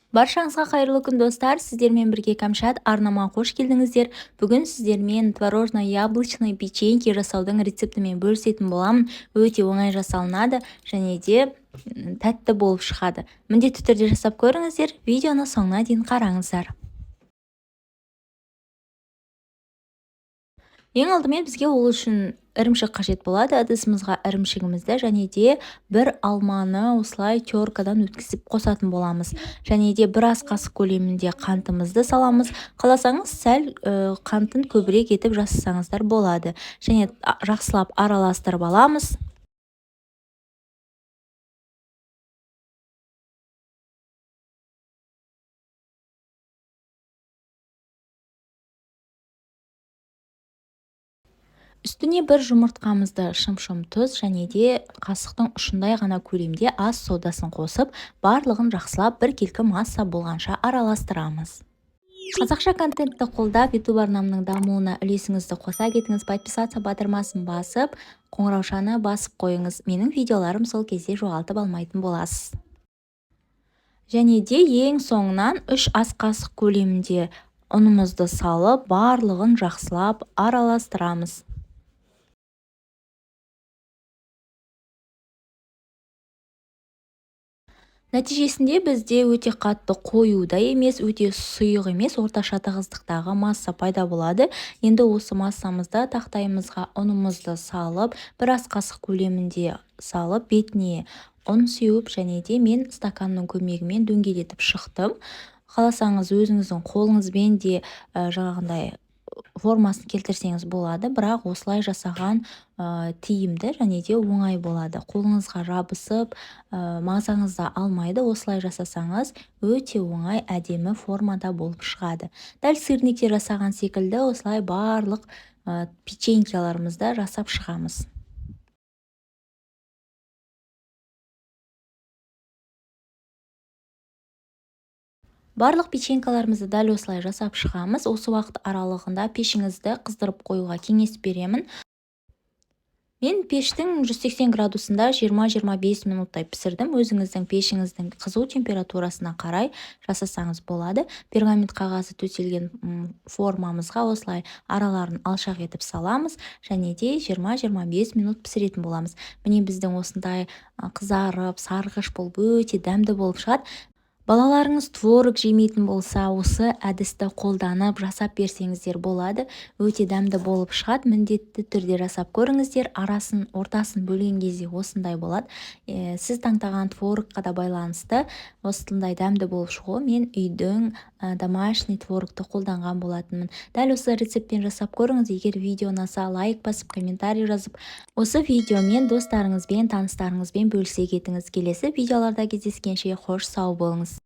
Баршаңызға қайырлы күн достар, сіздермен бірге Кәмшат арнама қош келдіңіздер. Бүгін сіздермен творожно-яблочный печеньки жасаудың рецептімен бөлісетін боламын. Өте оңай жасалынады және де тәтті болып шығады. Міндетті түрде жасап көріңіздер, видеоны соңына дейін қараңыздар. Ең алдымен бізге ол үшін ірімшік қажет болады. Ыдысымызға ірімшігімізді және де бір алманы осылай теркадан өткізіп қосатын боламыз. Және де бір ас қасық көлемінде қантымызды саламыз. Қаласаңыз сәл қантын көбірек етіп жасасаңыздар болады. Және жақсылап араластырып аламыз. Үстіне бір жұмыртқамызды шым-шым тұз және де қасықтың ұшындай ғана көлемде ас содасын қосып, барлығын жақсылап бір келкі масса болғанша араластырамыз. Қазақша контентті қолдап, YouTube арнамның дамуына үлесіңізді қоса кетіңіз. Подписаться батырмасын басып, қоңыраушаны басып қойыңыз. Менің видеоларым сол кезде жоғалтып алмайтын боласыз. Және де ең соңынан 3 ас қасық көлемінде ұнымызды салып, барлығын жақсылап араластырамыз. Нәтижесінде бізде өте қатты қою да емес, өте сұйық емес, орташа тығыздықтағы масса пайда болады. Енді осы массамызды тақтайымызға ұнымызды салып, бір ас қасық көлемінде салып, бетіне ұн сеуіп және де мен стаканның көмегімен дөңгелетіп шықтым. Қаласаңыз өзіңіздің қолыңызбен де жаңағындай формасын келтірсеңіз болады, бірақ осылай жасаған тиімді және де оңай болады. Қолыңызға жабысып, мазаңызды алмайды. Осылай жасасаңыз өте оңай әдемі формада болып шығады. Дәл сырникте жасаған секілді осылай барлық печенькаларымызды жасап шығамыз. Барлық печенькаларымызды дәл осылай жасап шығамыз. Осы уақыт аралығында пешіңізді қыздырып қоюға кеңес беремін. Мен пештің 180 градусында 20-25 минуттай пісірдім. Өзіңіздің пешіңіздің қызу температурасына қарай жасасаңыз болады. Пергамент қағазы төселген формамызға осылай араларын алшақ етіп саламыз және де 20-25 минут пісіретін боламыз. Міне біздің осындай қызарып, сарғыш болып, өте дәмді болып шығады. Балаларыңыз творог жемейтін болса, осы әдісті қолданып жасап берсеңіздер болады. Өте дәмді болып шығады. Міндетті түрде жасап көріңіздер. Арасын, ортасын бөлген кезде осындай болады. Сіз таңдаған творогқа да байланысты осындай дәмді болып шығуы. Мен үйдің домашний творогты қолданған болатынмын. Дәл осы рецептпен жасап көріңіз. Егер видео ұнаса, лайк басып, комментарий жазып, осы видеомен достарыңызбен, таныстарыңызбен бөлісе кетіңіз. Келесі видеоларда кездескенше қош сау болыңыз.